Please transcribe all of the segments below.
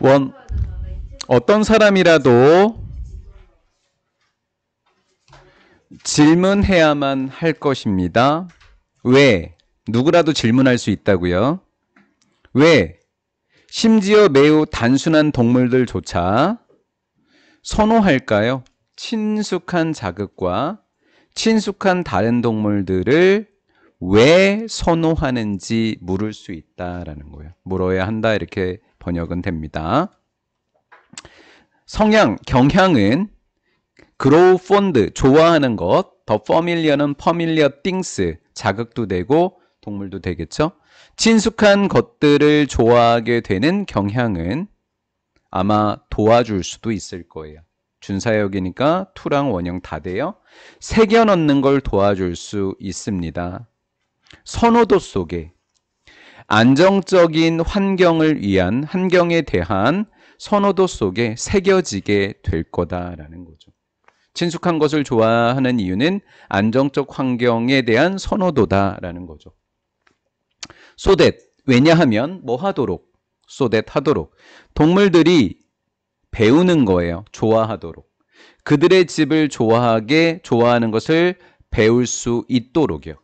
원, 어떤 사람이라도 질문해야만 할 것입니다. 왜? 누구라도 질문할 수 있다고요? 왜? 심지어 매우 단순한 동물들조차 선호할까요? 친숙한 자극과 친숙한 다른 동물들을 왜 선호하는지 물을 수 있다라는 거예요. 물어야 한다 이렇게 번역은 됩니다. 성향, 경향은 grow fond, 좋아하는 것, 더 familiar는 familiar things, 자극도 되고 동물도 되겠죠. 친숙한 것들을 좋아하게 되는 경향은 아마 도와줄 수도 있을 거예요. 준사역이니까 투랑 원형 다 돼요. 새겨 넣는 걸 도와줄 수 있습니다. 선호도 속에 안정적인 환경에 대한 선호도 속에 새겨지게 될 거다라는 거죠. 친숙한 것을 좋아하는 이유는 안정적 환경에 대한 선호도다라는 거죠. so that, 왜냐하면 뭐 하도록, so that 하도록. 동물들이 배우는 거예요. 좋아하도록. 그들의 집을 좋아하는 것을 배울 수 있도록이요.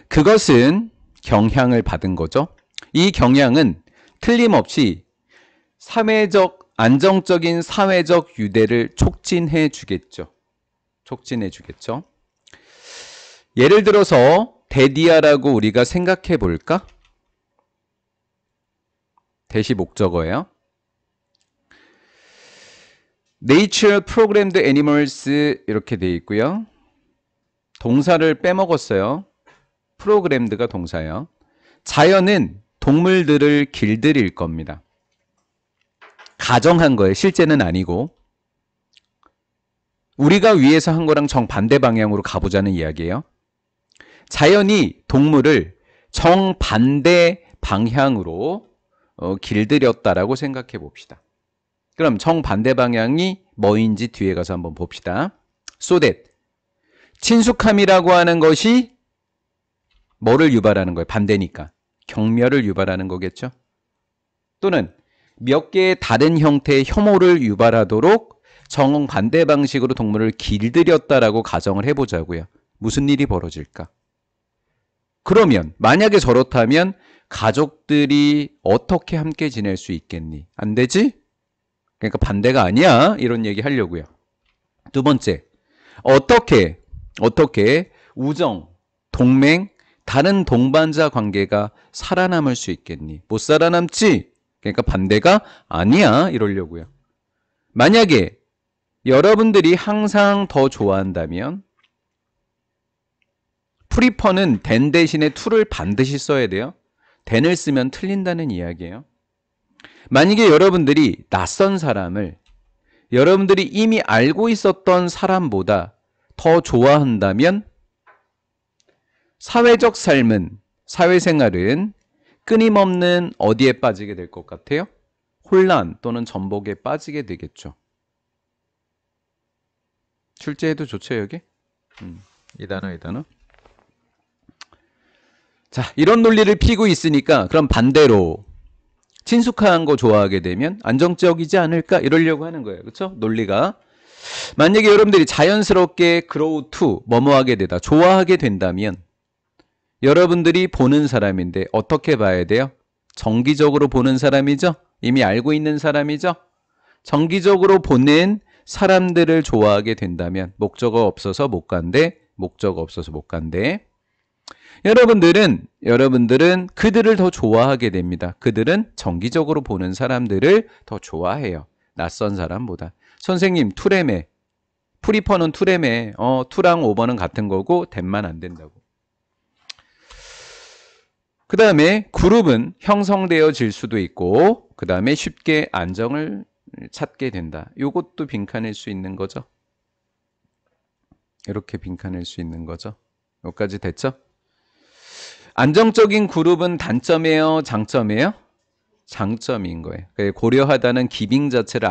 그것은 경향을 받은 거죠. 이 경향은 틀림없이 안정적인 사회적 유대를 촉진해 주겠죠. 예를 들어서 대디아라고 우리가 생각해 볼까? 대시 목적어예요. Nature Programmed Animals 이렇게 돼 있고요. 동사를 빼먹었어요. 프로그램드가 동사예요. 자연은 동물들을 길들일 겁니다. 가정한 거예요. 실제는 아니고. 우리가 위에서 한 거랑 정반대 방향으로 가보자는 이야기예요. 자연이 동물을 정반대 방향으로 길들였다라고 생각해 봅시다. 그럼 정반대 방향이 뭐인지 뒤에 가서 한번 봅시다. so that 친숙함이라고 하는 것이 뭐를 유발하는 거예요? 반대니까. 경멸을 유발하는 거겠죠? 또는 몇 개의 다른 형태의 혐오를 유발하도록 정반대 방식으로 동물을 길들였다라고 가정을 해보자고요. 무슨 일이 벌어질까? 그러면 만약에 저렇다면 가족들이 어떻게 함께 지낼 수 있겠니? 안 되지? 그러니까 반대가 아니야. 이런 얘기 하려고요. 두 번째, 어떻게 우정, 동맹, 다른 동반자 관계가 살아남을 수 있겠니? 못 살아남지? 그러니까 반대가 아니야. 이러려고요. 만약에 여러분들이 항상 더 좋아한다면 프리퍼는 than 대신에 to를 반드시 써야 돼요. than을 쓰면 틀린다는 이야기예요. 만약에 여러분들이 낯선 사람을 여러분들이 이미 알고 있었던 사람보다 더 좋아한다면 사회생활은 끊임없는 어디에 빠지게 될 것 같아요? 혼란 또는 전복에 빠지게 되겠죠. 출제해도 좋죠, 여기? 이 단어. 자, 이런 논리를 피고 있으니까 그럼 반대로 친숙한 거 좋아하게 되면 안정적이지 않을까? 이러려고 하는 거예요. 그렇죠? 논리가. 만약에 여러분들이 자연스럽게 grow to, 뭐뭐하게 되다, 좋아하게 된다면 여러분들이 보는 사람인데 어떻게 봐야 돼요? 정기적으로 보는 사람이죠? 이미 알고 있는 사람이죠? 정기적으로 보는 사람들을 좋아하게 된다면 목적어 없어서 못 간대. 여러분들은 그들을 더 좋아하게 됩니다. 그들은 정기적으로 보는 사람들을 더 좋아해요. 낯선 사람보다. 선생님, 투레메. 프리퍼는 투레메. 투랑 오버는 같은 거고 댐만 안 된다고. 그 다음에 그룹은 형성되어질 수도 있고 그 다음에 쉽게 안정을 찾게 된다. 이것도 빈칸일 수 있는 거죠. 이렇게 빈칸일 수 있는 거죠. 여기까지 됐죠? 안정적인 그룹은 단점이에요? 장점이에요? 장점인 거예요. 고려하다는 기분 자체를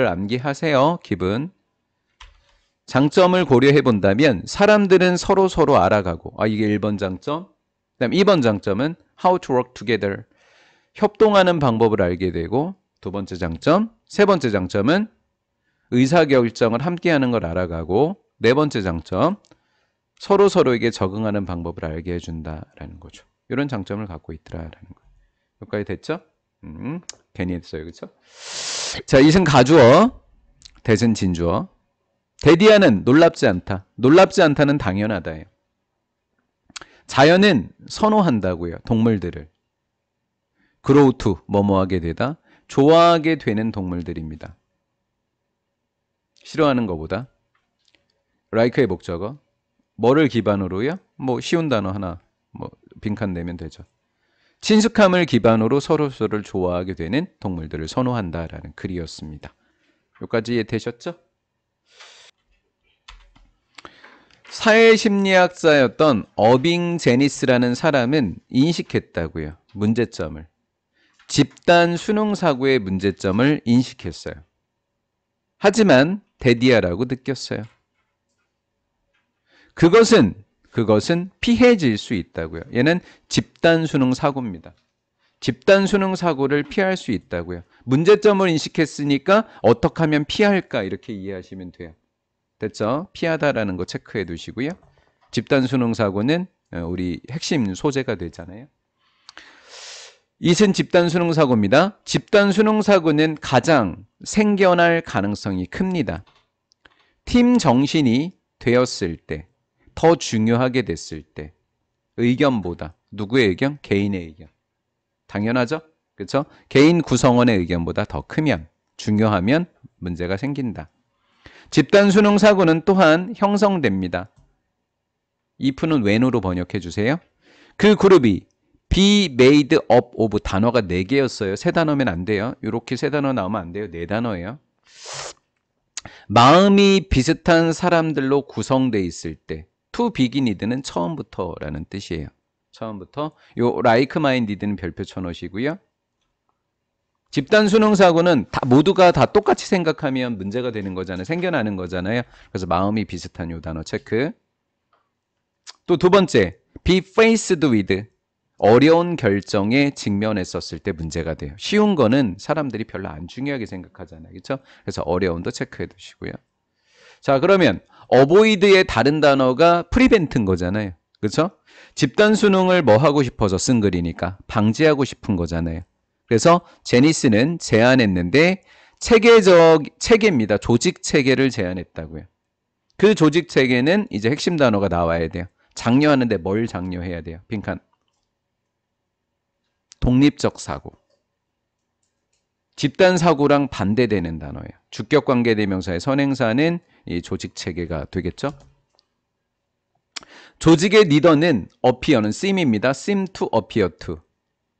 암기하세요. 기분. 장점을 고려해 본다면 사람들은 서로 알아가고 이게 1번 장점. 그다음 2번 장점은 how to work together. 협동하는 방법을 알게 되고, 두 번째 장점, 세 번째 장점은 의사결정을 함께하는 걸 알아가고, 네 번째 장점, 서로에게 적응하는 방법을 알게 해준다라는 거죠. 이런 장점을 갖고 있더라라는 거예요. 여기까지 됐죠? 괜히 했어요. 그렇죠? 자, 이승 가주어, 대승 진주어. 대디아는 놀랍지 않다. 놀랍지 않다는 당연하다예요. 자연은 선호한다고요. 동물들을. grow to, 뭐뭐하게 되다. 좋아하게 되는 동물들입니다. 싫어하는 것보다. like의 목적어. 뭐를 기반으로요? 뭐 쉬운 단어 하나 뭐 빈칸 내면 되죠. 친숙함을 기반으로 서로를 좋아하게 되는 동물들을 선호한다라는 글이었습니다. 여기까지 이해되셨죠? 사회심리학자였던 어빙 제니스라는 사람은 인식했다고요. 문제점을. 집단 수능사고의 문제점을 인식했어요. 하지만 대디아라고 느꼈어요. 그것은 피해질 수 있다고요. 얘는 집단 수능 사고입니다. 집단 수능 사고를 피할 수 있다고요. 문제점을 인식했으니까 어떻게 하면 피할까 이렇게 이해하시면 돼요. 됐죠? 피하다라는 거 체크해 두시고요. 집단 수능 사고는 우리 핵심 소재가 되잖아요. 이는 집단 수능 사고입니다. 집단 수능 사고는 가장 생겨날 가능성이 큽니다. 팀 정신이 되었을 때, 더 중요하게 됐을 때, 의견보다 누구의 의견? 개인의 의견. 당연하죠? 그렇죠? 개인 구성원의 의견보다 더 크면, 중요하면 문제가 생긴다. 집단 수능 사고는 또한 형성됩니다. if는 when으로 번역해 주세요. 그 그룹이 be made up of 단어가 4개였어요. 3단어면 안 돼요. 이렇게 3단어 나오면 안 돼요. 4단어예요. 마음이 비슷한 사람들로 구성되어 있을 때 to beginned는 처음부터라는 뜻이에요. 처음부터. 요 like minded는 별표 쳐놓으시고요. 집단 수능 사고는 모두가 다 똑같이 생각하면 문제가 되는 거잖아요. 생겨나는 거잖아요. 그래서 마음이 비슷한 요 단어 체크. 또 두 번째, be faced with. 어려운 결정에 직면했었을 때 문제가 돼요. 쉬운 거는 사람들이 별로 안 중요하게 생각하잖아요. 그렇죠? 그래서 어려움도 체크해 두시고요. 자, 그러면 avoid의 다른 단어가 prevent인 거잖아요. 그렇죠? 집단 수능을 뭐 하고 싶어서 쓴 글이니까 방지하고 싶은 거잖아요. 그래서 제니스는 제안했는데 체계입니다. 조직 체계를 제안했다고요. 그 조직 체계는 이제 핵심 단어가 나와야 돼요. 장려하는데 뭘 장려해야 돼요? 빈칸. 독립적 사고. 집단 사고랑 반대되는 단어예요. 주격 관계 대명사의 선행사는 이 조직 체계가 되겠죠? 조직의 리더는 appear는 seem입니다. seem to appear to.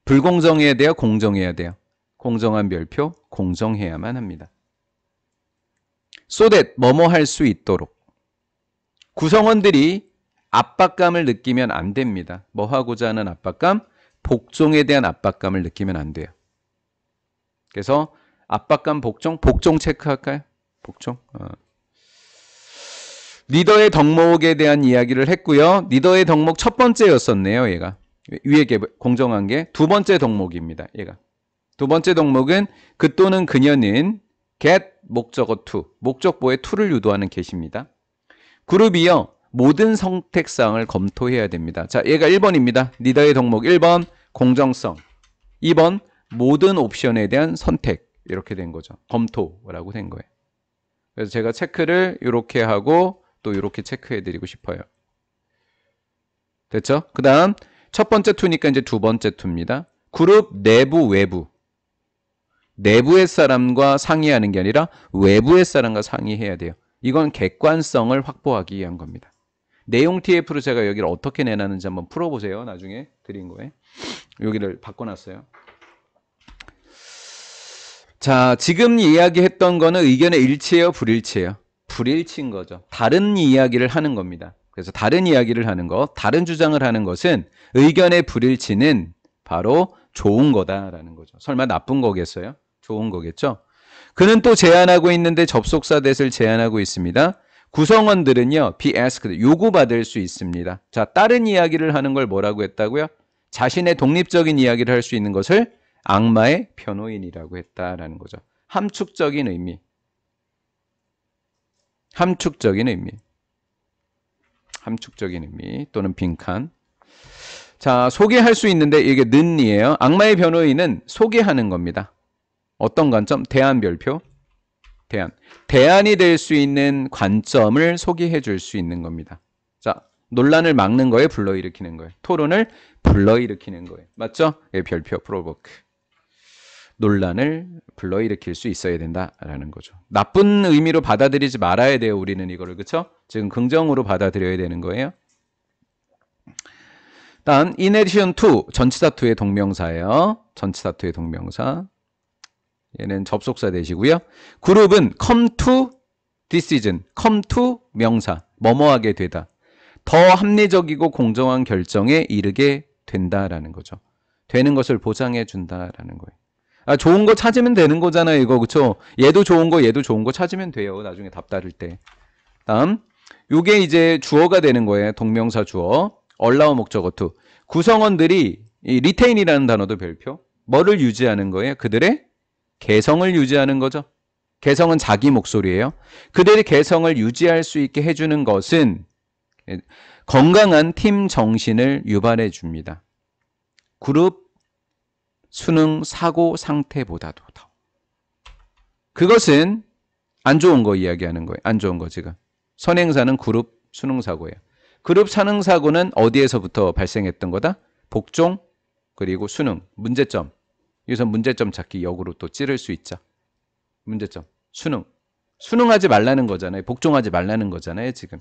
불공정해야 돼요? 공정해야 돼요? 공정한 별표, 공정해야만 합니다. so that 뭐뭐 할 수 있도록. 구성원들이 압박감을 느끼면 안 됩니다. 뭐 하고자 하는 압박감? 복종에 대한 압박감을 느끼면 안 돼요. 그래서 압박감, 복종 체크할까요? 복종. 리더의 덕목에 대한 이야기를 했고요. 리더의 덕목 첫 번째였었네요. 얘가. 위에 게 공정한 게 두 번째 덕목입니다. 얘가. 두 번째 덕목은 그 또는 그녀는 get 목적어 to, 목적보에 to를 유도하는 get입니다. 그룹이요. 모든 선택사항을 검토해야 됩니다. 자, 얘가 1번입니다. 리더의 덕목 1번 공정성, 2번 모든 옵션에 대한 선택. 이렇게 된 거죠. 검토라고 된 거예요. 그래서 제가 체크를 이렇게 하고 또 이렇게 체크해 드리고 싶어요. 됐죠? 그 다음 첫 번째 투니까 이제 두 번째 투입니다. 그룹 내부 외부. 내부의 사람과 상의하는 게 아니라 외부의 사람과 상의해야 돼요. 이건 객관성을 확보하기 위한 겁니다. 내용 TF로 제가 여기를 어떻게 내놨는지 한번 풀어보세요. 나중에 드린 거에. 여기를 바꿔놨어요. 자, 지금 이야기했던 거는 의견의 일치예요? 불일치예요? 불일치인 거죠. 다른 이야기를 하는 겁니다. 그래서 다른 이야기를 하는 것, 다른 주장을 하는 것은 의견의 불일치는 바로 좋은 거다라는 거죠. 설마 나쁜 거겠어요? 좋은 거겠죠? 그는 또 제안하고 있는데 접속사 that을 제안하고 있습니다. 구성원들은요, be asked, 요구받을 수 있습니다. 자, 다른 이야기를 하는 걸 뭐라고 했다고요? 자신의 독립적인 이야기를 할 수 있는 것을 악마의 변호인이라고 했다라는 거죠. 함축적인 의미. 함축적인 의미. 함축적인 의미 또는 빈칸. 자, 소개할 수 있는데 이게 는이에요. 악마의 변호인은 소개하는 겁니다. 어떤 관점? 대안별표. 대안이 될 수 있는 관점을 소개해 줄 수 있는 겁니다. 자, 논란을 막는 거에 불러일으키는 거예요. 토론을 불러일으키는 거예요. 맞죠? 예, 별표, 프로보크. 논란을 불러일으킬 수 있어야 된다라는 거죠. 나쁜 의미로 받아들이지 말아야 돼요. 우리는 이거를. 그렇죠? 지금 긍정으로 받아들여야 되는 거예요. 다음 in addition to 전치사 to의 동명사예요. 전치사 to의 동명사. 얘는 접속사 되시고요. 그룹은 come to decision, come to 명사, 뭐뭐하게 되다. 더 합리적이고 공정한 결정에 이르게 된다라는 거죠. 되는 것을 보장해 준다라는 거예요. 아, 좋은 거 찾으면 되는 거잖아요, 이거. 그쵸? 얘도 좋은 거, 얘도 좋은 거 찾으면 돼요. 나중에 답 다룰 때. 다음, 요게 이제 주어가 되는 거예요. 동명사 주어. allow 목적어 to. 구성원들이 이 retain이라는 단어도 별표. 뭐를 유지하는 거예요? 그들의 개성을 유지하는 거죠. 개성은 자기 목소리예요. 그들의 개성을 유지할 수 있게 해주는 것은 건강한 팀 정신을 유발해 줍니다. 그룹 수능 사고 상태보다도 더. 그것은 안 좋은 거 이야기하는 거예요. 안 좋은 거 지금. 선행사는 그룹 수능 사고예요. 그룹 수능 사고는 어디에서부터 발생했던 거다? 복종 그리고 수능. 문제점. 여기서 문제점 찾기 역으로 또 찌를 수 있죠. 문제점. 수능. 수능하지 말라는 거잖아요. 복종하지 말라는 거잖아요. 지금.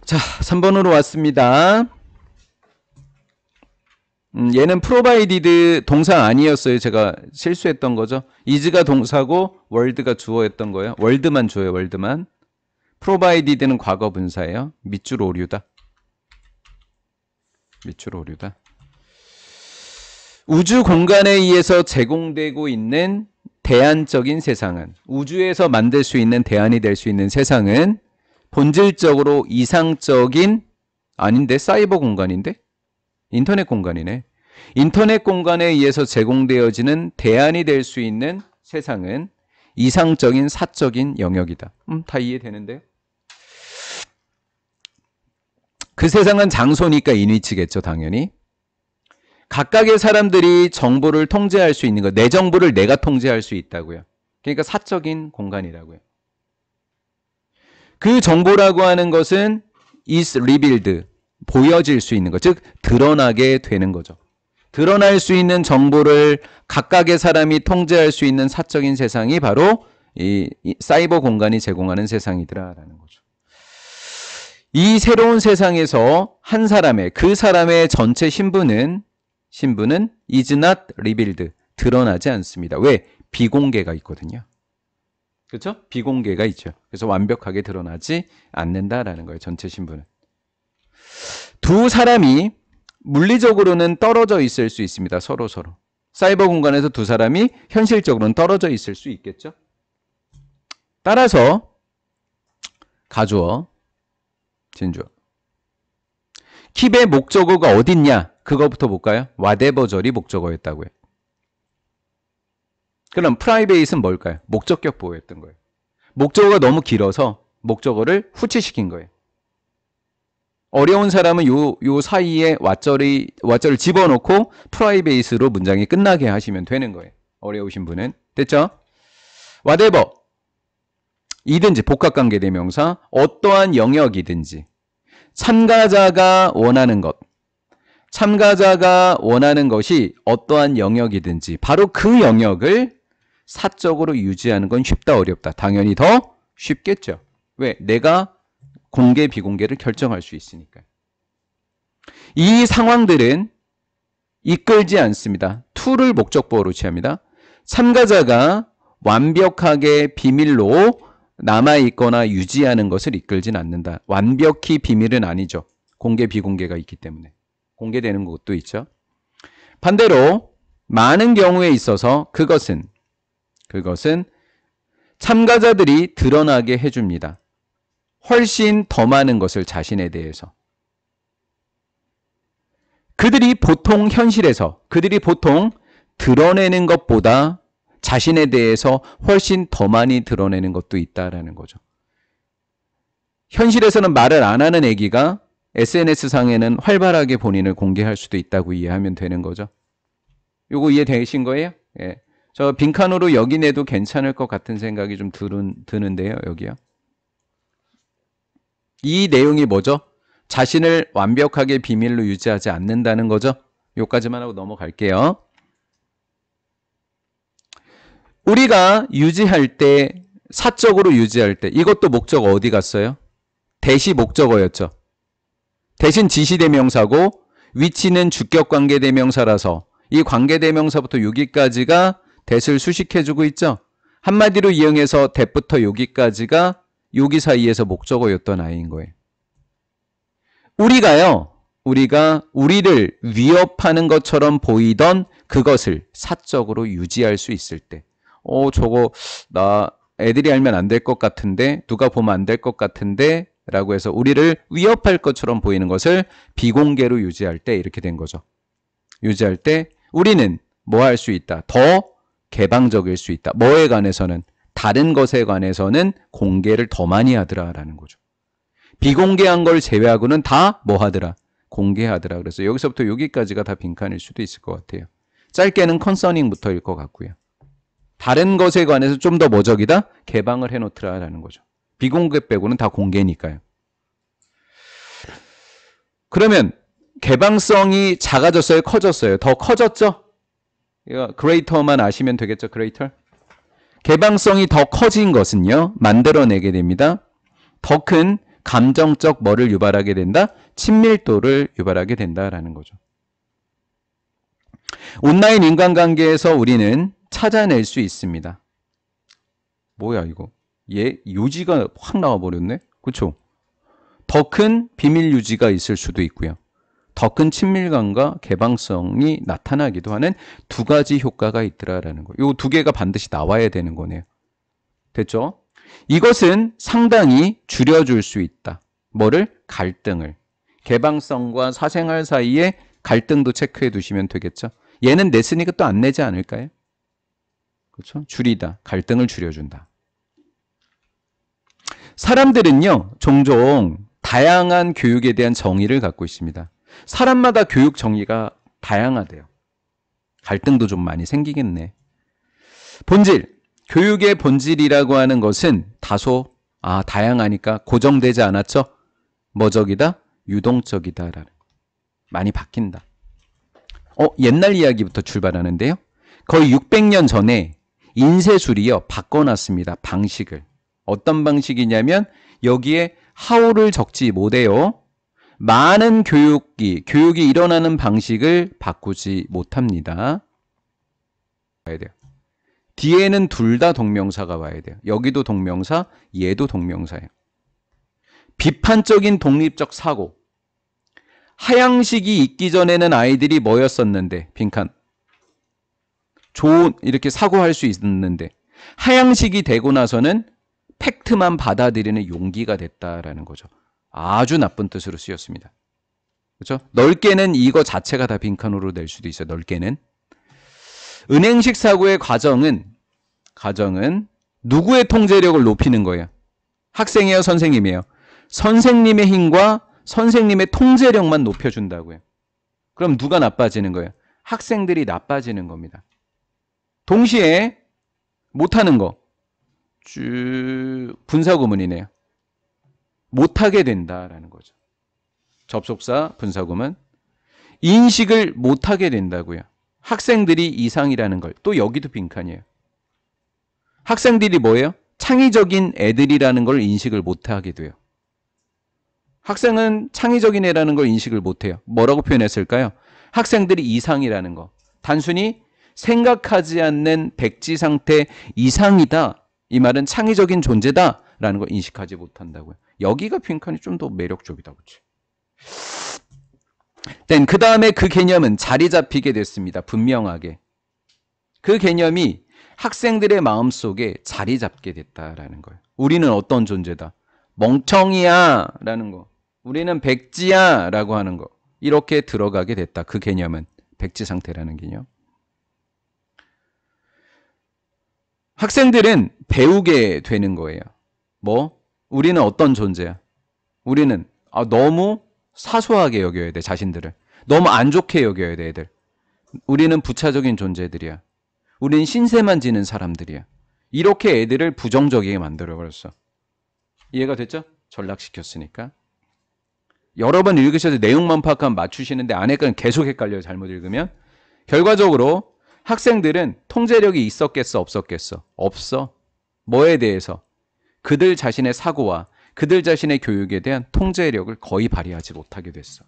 자, 3번으로 왔습니다. 얘는 provided 동사 아니었어요. 제가 실수했던 거죠. is가 동사고 word가 주어였던 거예요. word만 줘요. word만. provided는 과거 분사예요. 밑줄 오류다. 밑줄 오류다. 우주 공간에 의해서 제공되고 있는 대안적인 세상은, 우주에서 만들 수 있는 대안이 될 수 있는 세상은 본질적으로 이상적인, 아닌데 사이버 공간인데? 인터넷 공간이네. 인터넷 공간에 의해서 제공되어지는 대안이 될 수 있는 세상은 이상적인 사적인 영역이다. 다 이해되는데요? 그 세상은 장소니까 인위치겠죠, 당연히. 각각의 사람들이 정보를 통제할 수 있는 거, 내 정보를 내가 통제할 수 있다고요. 그러니까 사적인 공간이라고요. 그 정보라고 하는 것은 is revealed, 보여질 수 있는 것, 즉 드러나게 되는 거죠. 드러날 수 있는 정보를 각각의 사람이 통제할 수 있는 사적인 세상이 바로 이 사이버 공간이 제공하는 세상이더라라는 거죠. 이 새로운 세상에서 한 사람의, 그 사람의 전체 신분은 is not revealed, 드러나지 않습니다. 왜? 비공개가 있거든요. 그렇죠? 비공개가 있죠. 그래서 완벽하게 드러나지 않는다라는 거예요. 전체 신분은. 두 사람이 물리적으로는 떨어져 있을 수 있습니다. 서로. 사이버 공간에서 두 사람이 현실적으로는 떨어져 있을 수 있겠죠. 따라서 가주어, 진주어. 킵의 목적어가 어딨냐? 그거부터 볼까요? whatever절이 목적어였다고요. 그럼 private은 뭘까요? 목적격 보호였던 거예요. 목적어가 너무 길어서 목적어를 후치시킨 거예요. 어려운 사람은 요 사이에 what절을 집어넣고 private로 문장이 끝나게 하시면 되는 거예요. 어려우신 분은. 됐죠? whatever. 이든지 복합관계 대명사, 어떠한 영역이든지 참가자가 원하는 것. 참가자가 원하는 것이 어떠한 영역이든지 바로 그 영역을 사적으로 유지하는 건 쉽다 어렵다. 당연히 더 쉽겠죠. 왜? 내가 공개 비공개를 결정할 수 있으니까. 이 상황들은 이끌지 않습니다. to를 목적보호로 취합니다. 참가자가 완벽하게 비밀로 남아있거나 유지하는 것을 이끌진 않는다. 완벽히 비밀은 아니죠. 공개 비공개가 있기 때문에. 공개되는 것도 있죠. 반대로 많은 경우에 있어서 그것은 참가자들이 드러나게 해줍니다. 훨씬 더 많은 것을 자신에 대해서. 그들이 보통 현실에서, 그들이 보통 드러내는 것보다 자신에 대해서 훨씬 더 많이 드러내는 것도 있다라는 거죠. 현실에서는 말을 안 하는 애기가 SNS상에는 활발하게 본인을 공개할 수도 있다고 이해하면 되는 거죠. 요거 이해되신 거예요? 예. 저 빈칸으로 여기 내도 괜찮을 것 같은 생각이 좀 드는데요, 여기요. 이 내용이 뭐죠? 자신을 완벽하게 비밀로 유지하지 않는다는 거죠. 요까지만 하고 넘어갈게요. 우리가 유지할 때, 사적으로 유지할 때, 이것도 목적어 어디 갔어요? 대시 목적어였죠. 대신 지시대명사고 위치는 주격관계대명사라서 이 관계대명사부터 여기까지가 대를 수식해주고 있죠. 한마디로 이용해서 대부터 여기까지가 여기 사이에서 목적어였던 아이인 거예요. 우리가 우리를 위협하는 것처럼 보이던 그것을 사적으로 유지할 수 있을 때, 저거 나 애들이 알면 안 될 것 같은데, 누가 보면 안 될 것 같은데 라고 해서 우리를 위협할 것처럼 보이는 것을 비공개로 유지할 때 이렇게 된 거죠. 유지할 때 우리는 뭐 할 수 있다? 더 개방적일 수 있다. 뭐에 관해서는? 다른 것에 관해서는 공개를 더 많이 하더라라는 거죠. 비공개한 걸 제외하고는 다 뭐 하더라? 공개하더라. 그래서 여기서부터 여기까지가 다 빈칸일 수도 있을 것 같아요. 짧게는 컨서닝부터일 것 같고요. 다른 것에 관해서 좀 더 뭐적이다? 개방을 해놓더라라는 거죠. 비공개 빼고는 다 공개니까요. 그러면 개방성이 작아졌어요? 커졌어요? 더 커졌죠? 이거 그레이터만 아시면 되겠죠? 그레이터. 개방성이 더 커진 것은요. 만들어내게 됩니다. 더 큰 감정적 뭐를 유발하게 된다? 친밀도를 유발하게 된다라는 거죠. 온라인 인간관계에서 우리는 찾아낼 수 있습니다. 뭐야 이거? 요지가 확 나와버렸네? 그렇죠? 더 큰 비밀 유지가 있을 수도 있고요. 더 큰 친밀감과 개방성이 나타나기도 하는 두 가지 효과가 있더라라는 거예요. 이 두 개가 반드시 나와야 되는 거네요. 됐죠? 이것은 상당히 줄여줄 수 있다. 뭐를? 갈등을. 개방성과 사생활 사이에 갈등도 체크해 두시면 되겠죠. 얘는 냈으니까 또 안 내지 않을까요? 그렇죠? 줄이다. 갈등을 줄여준다. 사람들은요, 종종 다양한 교육에 대한 정의를 갖고 있습니다. 사람마다 교육 정의가 다양하대요. 갈등도 좀 많이 생기겠네. 본질, 교육의 본질이라고 하는 것은 다소 다양하니까 고정되지 않았죠? 뭐적이다? 유동적이다라는 거. 많이 바뀐다. 옛날 이야기부터 출발하는데요. 거의 600년 전에 인쇄술이요 바꿔놨습니다. 방식을. 어떤 방식이냐면 여기에 하우를 적지 못해요. 많은 교육이 일어나는 방식을 바꾸지 못합니다. 와야 돼요. 뒤에는 둘 다 동명사가 와야 돼요. 여기도 동명사, 얘도 동명사예요. 비판적인 독립적 사고. 하향식이 있기 전에는 아이들이 뭐였었는데, 빈칸. 좋은, 이렇게 사고할 수 있는데, 하향식이 되고 나서는 팩트만 받아들이는 용기가 됐다라는 거죠. 아주 나쁜 뜻으로 쓰였습니다. 그렇죠? 넓게는 이거 자체가 다 빈칸으로 낼 수도 있어요. 넓게는. 은행식 사고의 과정은 누구의 통제력을 높이는 거예요? 학생이에요? 선생님이에요? 선생님의 힘과 선생님의 통제력만 높여준다고요. 그럼 누가 나빠지는 거예요? 학생들이 나빠지는 겁니다. 동시에 못하는 거. 분사구문이네요. 못하게 된다라는 거죠. 접속사, 분사구문. 인식을 못하게 된다고요. 학생들이 이상이라는 걸. 또 여기도 빈칸이에요. 학생들이 뭐예요? 창의적인 애들이라는 걸 인식을 못하게 돼요. 학생은 창의적인 애라는 걸 인식을 못해요. 뭐라고 표현했을까요? 학생들이 이상이라는 거. 단순히 생각하지 않는 백지 상태 이상이다. 이 말은 창의적인 존재다라는 걸 인식하지 못한다고요. 여기가 빈칸이 좀 더 매력적이다. 그렇지? 그 다음에 그 개념은 자리 잡히게 됐습니다. 분명하게. 그 개념이 학생들의 마음속에 자리 잡게 됐다라는 거예요. 우리는 어떤 존재다? 멍청이야 라는 거. 우리는 백지야 라고 하는 거. 이렇게 들어가게 됐다. 그 개념은 백지 상태라는 개념. 학생들은 배우게 되는 거예요. 뭐? 우리는 어떤 존재야? 우리는 너무 사소하게 여겨야 돼, 자신들을. 너무 안 좋게 여겨야 돼, 애들. 우리는 부차적인 존재들이야. 우리는 신세만 지는 사람들이야. 이렇게 애들을 부정적이게 만들어버렸어. 이해가 됐죠? 전락시켰으니까. 여러 번 읽으셔도 내용만 파악하면 맞추시는데 안에 건 계속 헷갈려요, 잘못 읽으면. 결과적으로 학생들은 통제력이 있었겠어, 없었겠어? 없어. 뭐에 대해서? 그들 자신의 사고와 그들 자신의 교육에 대한 통제력을 거의 발휘하지 못하게 됐어.